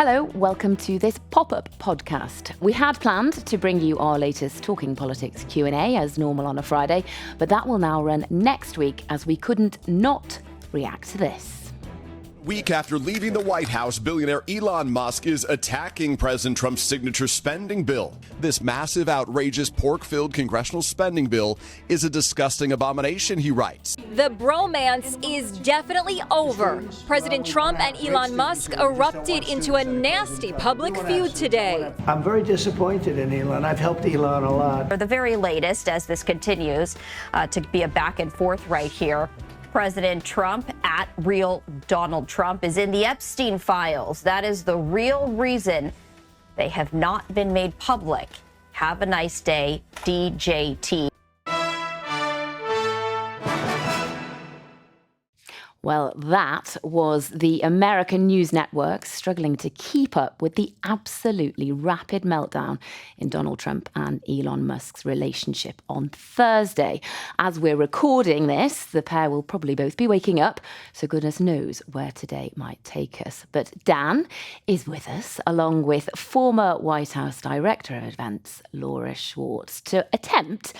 Hello, welcome to this pop-up podcast. We had planned to bring you our latest Talking Politics Q&A as normal on a Friday, but that will now run next week as we couldn't not react to this. Week after leaving the White House, billionaire Elon Musk is attacking President Trump's signature spending bill. This massive, outrageous, pork-filled congressional spending bill is a disgusting abomination, he writes. The bromance is definitely over. President Trump and Elon Musk erupted into a nasty public feud today. I'm very disappointed in Elon. I've helped Elon a lot. For the very latest, as this continues to be a back and forth right here, President Trump at Real Donald Trump is in the Epstein files. That is the real reason they have not been made public. Have a nice day, DJT. Well, that was the American news networks struggling to keep up with the absolutely rapid meltdown in Donald Trump and Elon Musk's relationship on Thursday. As we're recording this, the pair will probably both be waking up, so goodness knows where today might take us. But Dan is with us, along with former White House Director of Events, Laura Schwartz, to attempt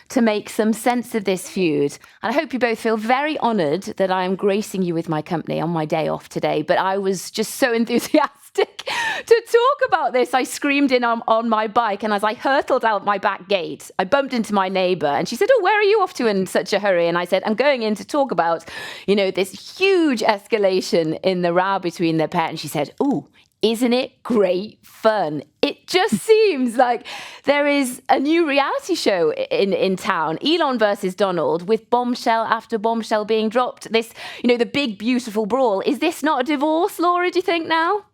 to make some sense of this feud. And I hope you both feel very honoured that I am gracing you with my company on my day off today, but I was just so enthusiastic to talk about this. I screamed in on my bike, and as I hurtled out my back gate, I bumped into my neighbour, and she said, "Oh, where are you off to in such a hurry?" And I said, "I'm going in to talk about, this huge escalation in the row between their pair." And she said, "Oh, isn't it great fun?" It just seems like there is a new reality show in town, Elon versus Donald, with bombshell after bombshell being dropped. This, the big, beautiful brawl. Is this not a divorce, Laura, do you think now?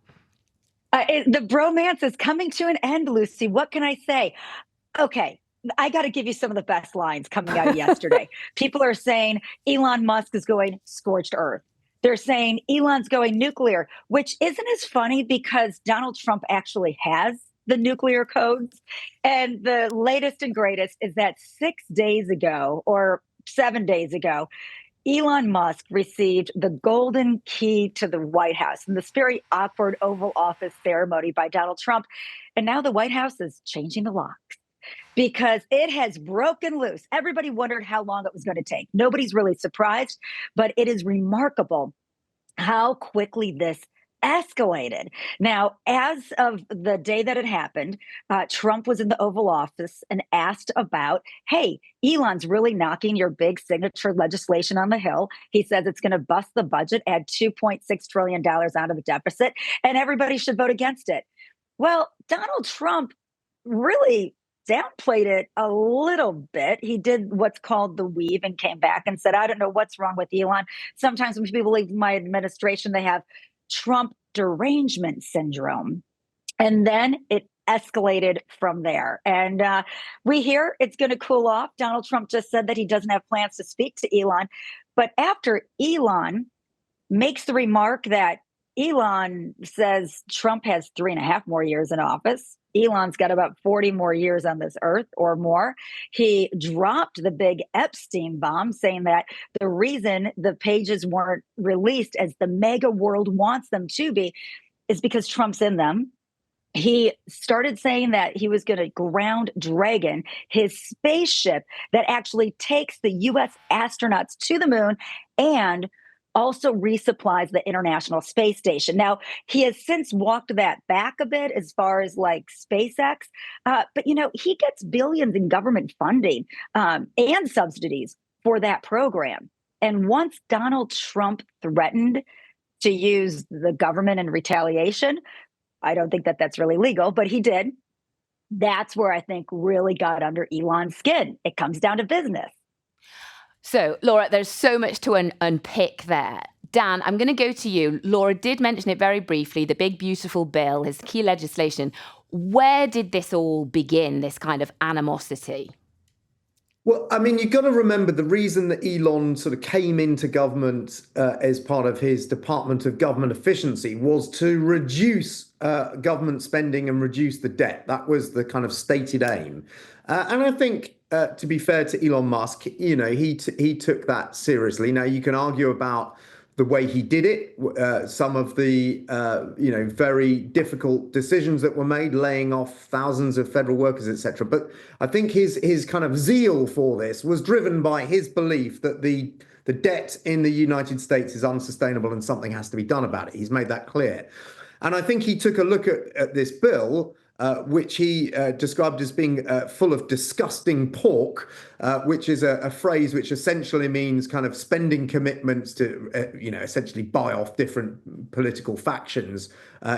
The bromance is coming to an end, Lucy. What can I say? Okay. I got to give you some of the best lines coming out yesterday. People are saying Elon Musk is going scorched earth. They're saying Elon's going nuclear, which isn't as funny because Donald Trump actually has the nuclear codes. And the latest and greatest is that 6 days ago or 7 days ago, Elon Musk received the golden key to the White House in this very awkward Oval Office ceremony by Donald Trump. And now the White House is changing the locks, because it has broken loose. Everybody wondered how long it was going to take. Nobody's really surprised, but it is remarkable how quickly this escalated. Now, as of the day that it happened, Trump was in the Oval Office and asked about, hey, Elon's really knocking your big signature legislation on the Hill. He says it's going to bust the budget, add $2.6 trillion out of the deficit, and everybody should vote against it. Well, Donald Trump really downplayed it a little bit. He did what's called the weave and came back and said, "I don't know what's wrong with Elon. Sometimes when people leave my administration, they have Trump derangement syndrome." And then it escalated from there. And we hear it's going to cool off. Donald Trump just said that he doesn't have plans to speak to Elon. But after Elon makes the remark that Elon says Trump has 3.5 more years in office, Elon's got about 40 more years on this earth or more. He dropped the big Epstein bomb, saying that the reason the pages weren't released as the mega world wants them to be is because Trump's in them. He started saying that he was going to ground Dragon, his spaceship that actually takes the U.S. astronauts to the moon and also resupplies the International Space Station. Now, he has since walked that back a bit as far as like SpaceX, but he gets billions in government funding and subsidies for that program. And once Donald Trump threatened to use the government in retaliation, I don't think that that's really legal, but he did. That's where I think really got under Elon's skin. It comes down to business. So, Laura, there's so much to unpick there. Dan, I'm going to go to you. Laura did mention it very briefly, the big, beautiful bill, his key legislation. Where did this all begin, this kind of animosity? Well, I mean, you've got to remember the reason that Elon sort of came into government as part of his Department of Government Efficiency was to reduce government spending and reduce the debt. That was the kind of stated aim. And I think, to be fair to Elon Musk, he took that seriously. Now, you can argue about the way he did it, some of the very difficult decisions that were made, laying off thousands of federal workers, etc. But I think his kind of zeal for this was driven by his belief that the debt in the United States is unsustainable and something has to be done about it. He's made that clear. And I think he took a look at this bill, which he described as being full of disgusting pork, which is a phrase which essentially means kind of spending commitments to, essentially buy off different political factions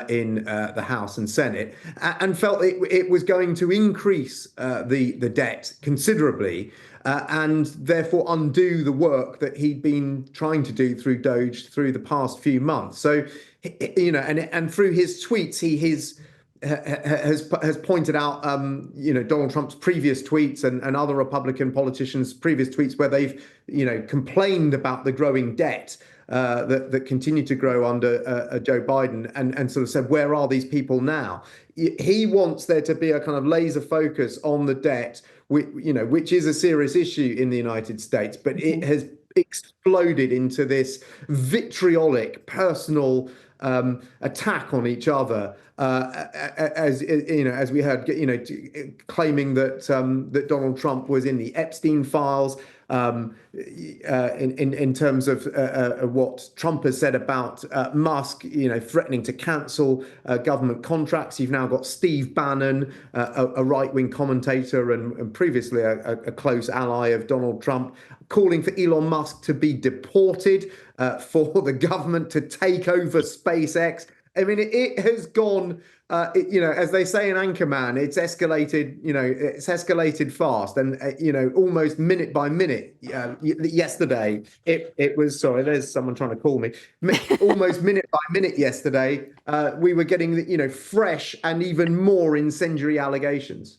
in the House and Senate, and felt it was going to increase the debt considerably. And therefore undo the work that he'd been trying to do through Doge through the past few months. So, and through his tweets, he has pointed out, Donald Trump's previous tweets and other Republican politicians' previous tweets where they've, complained about the growing debt that continue to grow under Joe Biden, and sort of said, where are these people now? He wants there to be a kind of laser focus on the debt, which is a serious issue in the United States, but it has exploded into this vitriolic personal attack on each other, as we heard, claiming that Donald Trump was in the Epstein files, in terms of what Trump has said about Musk, threatening to cancel government contracts. You've now got Steve Bannon, a right-wing commentator and previously a close ally of Donald Trump, calling for Elon Musk to be deported, for the government to take over SpaceX. I mean, it has gone, as they say in Anchorman, it's escalated fast. And, almost minute by minute, yesterday, it was, sorry, there's someone trying to call me, almost minute by minute yesterday, we were getting, fresh and even more incendiary allegations.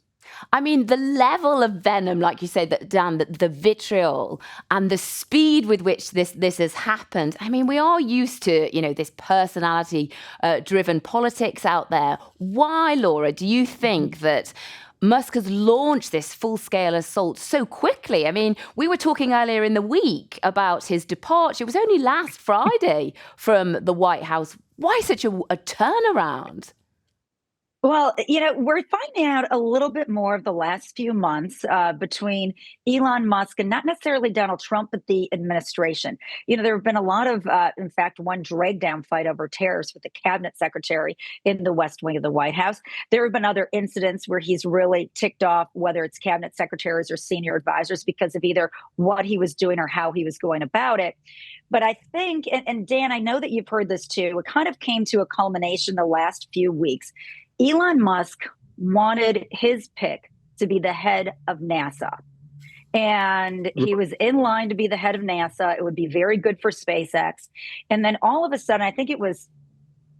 I mean, the level of venom, like you say, Dan, the vitriol and the speed with which this has happened. I mean, we are used to, this personality-driven politics out there. Why, Laura, do you think that Musk has launched this full-scale assault so quickly? I mean, we were talking earlier in the week about his departure. It was only last Friday from the White House. Why such a turnaround? Well, we're finding out a little bit more of the last few months between Elon Musk and not necessarily Donald Trump, but the administration. There have been a lot of, in fact, one drag down fight over tariffs with the cabinet secretary in the West Wing of the White House. There have been other incidents where he's really ticked off, whether it's cabinet secretaries or senior advisors, because of either what he was doing or how he was going about it. But I think, and Dan, I know that you've heard this too, it kind of came to a culmination the last few weeks. Elon Musk wanted his pick to be the head of NASA. And he was in line to be the head of NASA. It would be very good for SpaceX. And then all of a sudden, I think it was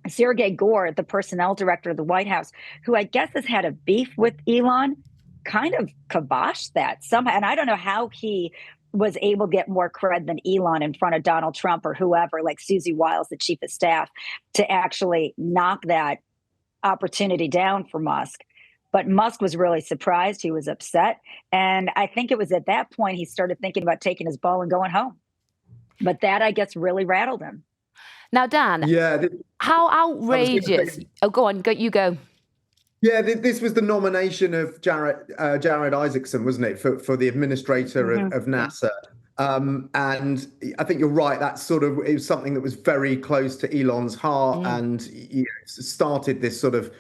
Sergey Gore, the personnel director of the White House, who I guess has had a beef with Elon, kind of kiboshed that somehow. And I don't know how he was able to get more cred than Elon in front of Donald Trump or whoever, like Susie Wiles, the chief of staff, to actually knock that opportunity down for Musk. But Musk was really surprised. He was upset. And I think it was at that point he started thinking about taking his ball and going home. But that, I guess, really rattled him. Now, Dan, how outrageous. Oh, go on. You go. Yeah, this was the nomination of Jared Isaacson, wasn't it, for the administrator of NASA. And I think you're right. That it was something that was very close to Elon's heart, and started this sort of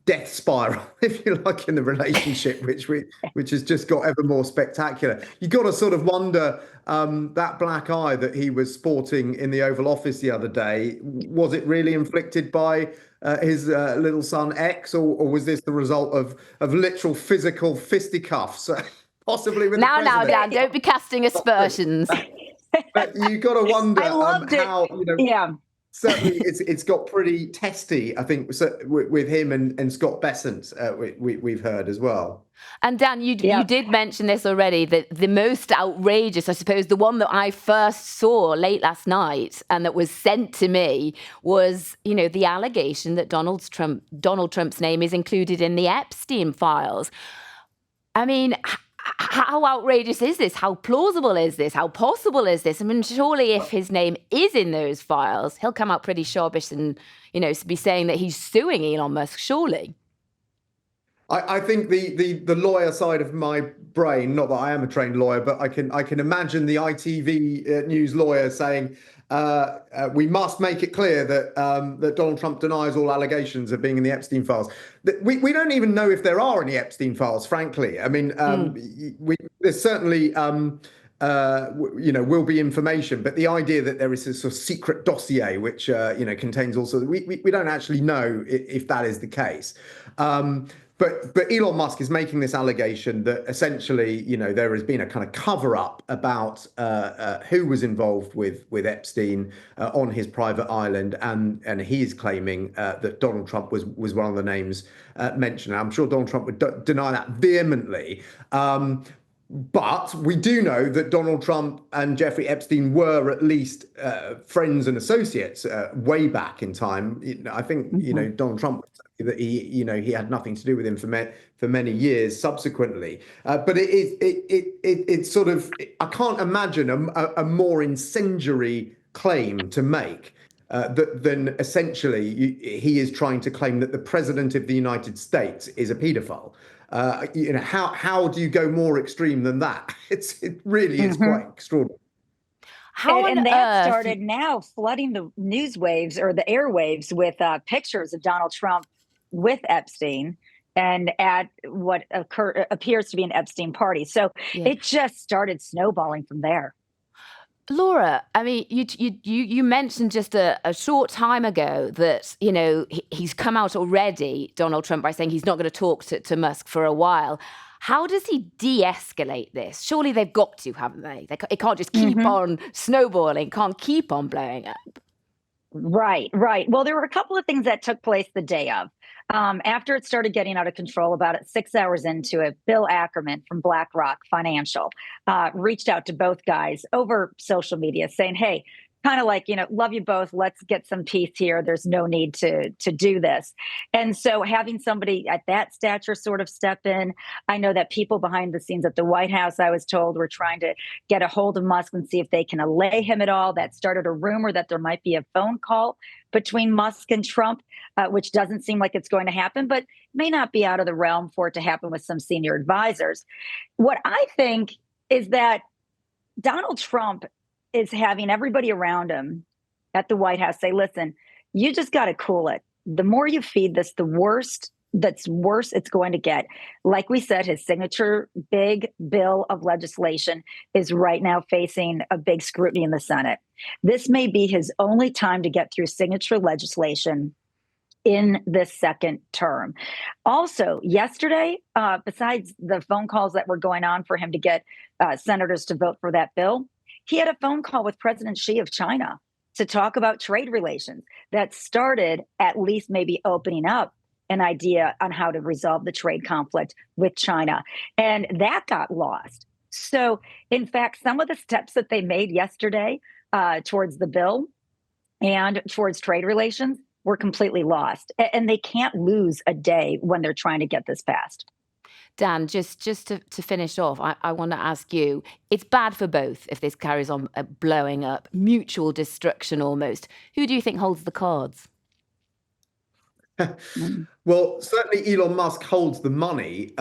death spiral, if you like, in the relationship, which has just got ever more spectacular. You got to sort of wonder, that black eye that he was sporting in the Oval Office the other day, was it really inflicted by his little son X, or was this the result of literal physical fisticuffs? Possibly with now, Dan, don't be casting aspersions. But you got to wonder how, Yeah. Certainly, it's got pretty testy, I think, with him and Scott Bessent, we've heard as well. And Dan, you did mention this already, that the most outrageous, I suppose, the one that I first saw late last night and that was sent to me was, the allegation that Donald Trump's name is included in the Epstein files. I mean, how outrageous is this? How plausible is this? How possible is this? I mean, surely if his name is in those files, he'll come out pretty sharpish and, be saying that he's suing Elon Musk, surely. I think the lawyer side of my brain, not that I am a trained lawyer, but I can imagine the ITV news lawyer saying, we must make it clear that that Donald Trump denies all allegations of being in the Epstein files. We don't even know if there are any Epstein files, frankly. I mean, there's certainly will be information, but the idea that there is a sort of secret dossier which contains also we don't actually know if that is the case. But Elon Musk is making this allegation that essentially, there has been a kind of cover up about who was involved with Epstein on his private island, and he is claiming that Donald Trump was one of the names mentioned. I'm sure Donald Trump would deny that vehemently. But we do know that Donald Trump and Jeffrey Epstein were at least friends and associates way back in time. I think Donald Trump that he had nothing to do with him for many years subsequently. But it's sort of, I can't imagine a more incendiary claim to make than essentially he is trying to claim that the president of the United States is a paedophile. How do you go more extreme than that? It really is quite extraordinary. And that started now flooding the news waves or the airwaves with pictures of Donald Trump with Epstein and at what appears to be an Epstein party. So it just started snowballing from there. Laura, I mean, you mentioned just a short time ago that, he's come out already, Donald Trump, by saying he's not going to talk to Musk for a while. How does he de-escalate this? Surely they've got to, haven't they? It can't just keep on snowballing, can't keep on blowing up. Right. Well, there were a couple of things that took place the day of. After it started getting out of control, about 6 hours into it, Bill Ackerman from BlackRock Financial reached out to both guys over social media saying, hey, kind of like, love you both. Let's get some peace here. There's no need to do this. And so having somebody at that stature sort of step in, I know that people behind the scenes at the White House, I was told, were trying to get a hold of Musk and see if they can allay him at all. That started a rumor that there might be a phone call between Musk and Trump, which doesn't seem like it's going to happen, but may not be out of the realm for it to happen with some senior advisors. What I think is that Donald Trump is having everybody around him at the White House say, listen, you just got to cool it. The more you feed this, the worse it's going to get. Like we said, his signature big bill of legislation is right now facing a big scrutiny in the Senate. This may be his only time to get through signature legislation in this second term. Also, yesterday, besides the phone calls that were going on for him to get senators to vote for that bill, he had a phone call with President Xi of China to talk about trade relations that started at least maybe opening up an idea on how to resolve the trade conflict with China. And that got lost. So, in fact, some of the steps that they made yesterday towards the bill and towards trade relations were completely lost. And they can't lose a day when they're trying to get this passed. Dan, just to finish off, I want to ask you, it's bad for both if this carries on blowing up, mutual destruction almost. Who do you think holds the cards? Well, certainly Elon Musk holds the money.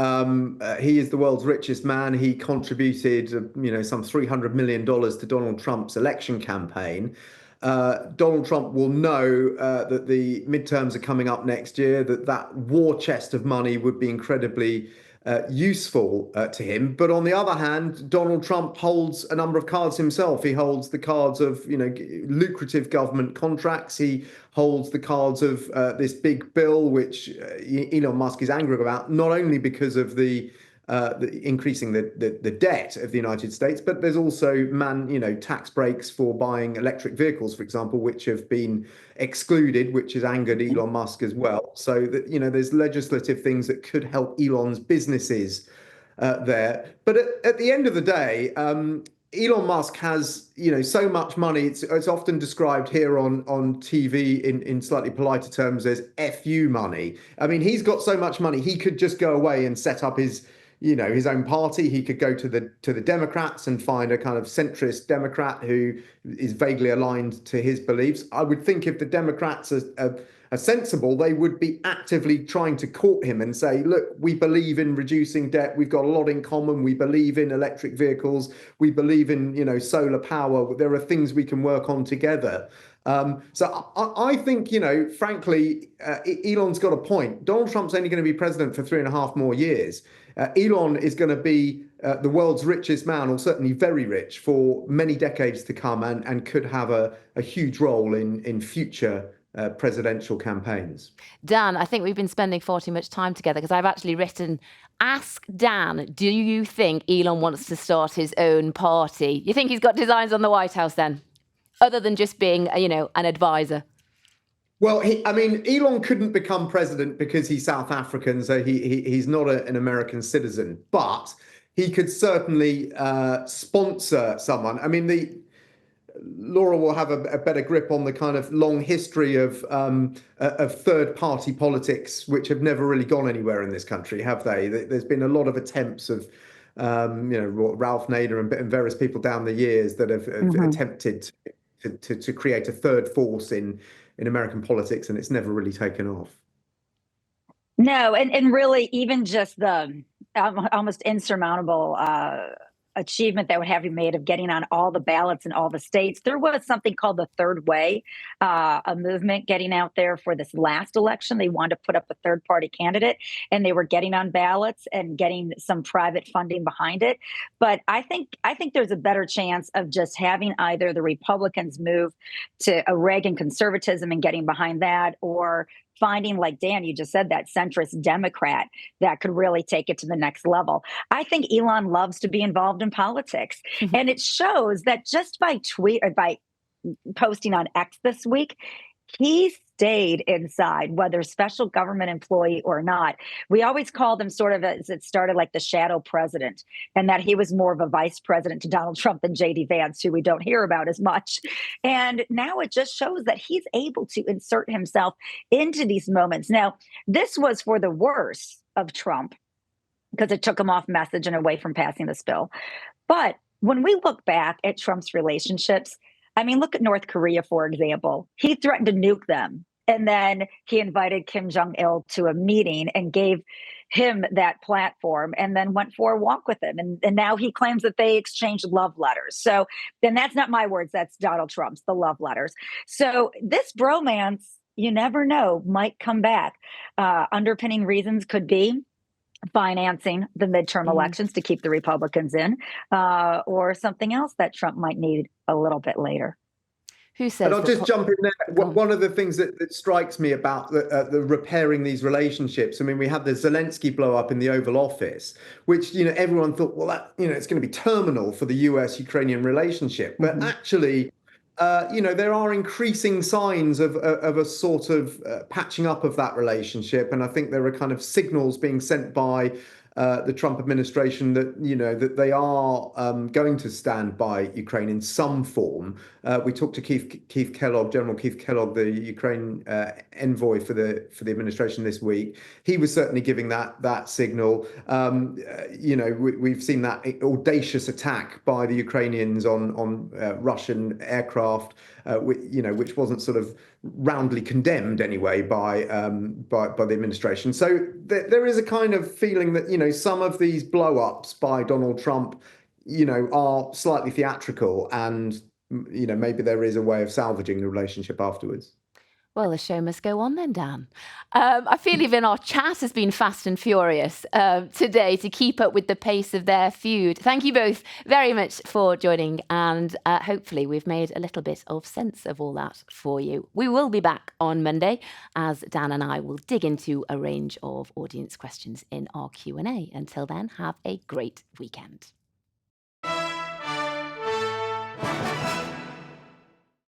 He is the world's richest man. He contributed, some $300 million to Donald Trump's election campaign. Donald Trump will know that the midterms are coming up next year, that war chest of money would be incredibly useful to him. But on the other hand, Donald Trump holds a number of cards himself. He holds the cards of, lucrative government contracts. He holds the cards of this big bill, which Elon Musk is angry about, not only because of the increasing the debt of the United States, but there's also tax breaks for buying electric vehicles, for example, which have been excluded, which has angered Elon Musk as well. So that there's legislative things that could help Elon's businesses there. But at the end of the day, Elon Musk has so much money. It's often described here on TV in slightly politer terms as FU money. I mean, he's got so much money he could just go away and set up his his own party. He could go to the Democrats and find a kind of centrist Democrat who is vaguely aligned to his beliefs. I would think if the Democrats are sensible, they would be actively trying to court him and say, look, we believe in reducing debt. We've got a lot in common. We believe in electric vehicles. We believe in, solar power. There are things we can work on together. So I think, frankly, Elon's got a point. Donald Trump's only going to be president for 3.5 more years. Elon is going to be the world's richest man, or certainly very rich, for many decades to come, and could have a huge role in future presidential campaigns. Dan, I think we've been spending far too much time together, because I've actually written, ask Dan, do you think Elon wants to start his own party? You think he's got designs on the White House then, other than just being, an advisor? Well, Elon couldn't become president because he's South African, so he's not an American citizen. But he could certainly sponsor someone. Laura will have a better grip on the kind of long history of third-party politics, which have never really gone anywhere in this country, have they? There's been a lot of attempts of, Ralph Nader and various people down the years that have attempted to create a third force in American politics, and it's never really taken off. No, and really, even just the almost insurmountable achievement that would have been made of getting on all the ballots in all the states. There was something called the Third Way, a movement getting out there for this last election. They wanted to put up a third-party candidate, and they were getting on ballots and getting some private funding behind it. But I think there's a better chance of just having either the Republicans move to a Reagan conservatism and getting behind that, or finding, like Dan, you just said, that centrist Democrat that could really take it to the next level. I think Elon loves to be involved in politics. And it shows that just by posting on X this week, he stayed inside, whether special government employee or not. We always called him sort of, as it started, like the shadow president, and that he was more of a vice president to Donald Trump than J.D. Vance, who we don't hear about as much. And now it just shows that he's able to insert himself into these moments. Now, this was for the worse of Trump, because it took him off message and away from passing this bill. But when we look back at Trump's relationships, look at North Korea, for example. He threatened to nuke them. And then he invited Kim Jong-il to a meeting and gave him that platform, and then went for a walk with him. And now he claims that they exchanged love letters. So then that's not my words. That's Donald Trump's, the love letters. So this bromance, you never know, might come back. Underpinning reasons could be financing the midterm elections to keep the Republicans in, or something else that Trump might need a little bit later. Who says? And I'll just jump in there. One of the things that strikes me about the repairing these relationships, we had the Zelensky blow up in the Oval Office, which, everyone thought, well, that, it's going to be terminal for the US-Ukrainian relationship. But actually, there are increasing signs of a sort of patching up of that relationship. And I think there are kind of signals being sent by the Trump administration that, that they are going to stand by Ukraine in some form. We talked to Keith Kellogg, General Keith Kellogg, the Ukraine envoy for the administration this week. He was certainly giving that signal. We've seen that audacious attack by the Ukrainians on Russian aircraft, which wasn't sort of roundly condemned anyway by the administration. So there is a kind of feeling that, some of these blow-ups by Donald Trump, are slightly theatrical, and, maybe there is a way of salvaging the relationship afterwards. Well, the show must go on then, Dan. I feel even our chat has been fast and furious today to keep up with the pace of their feud. Thank you both very much for joining, and hopefully we've made a little bit of sense of all that for you. We will be back on Monday, as Dan and I will dig into a range of audience questions in our Q&A. Until then, have a great weekend.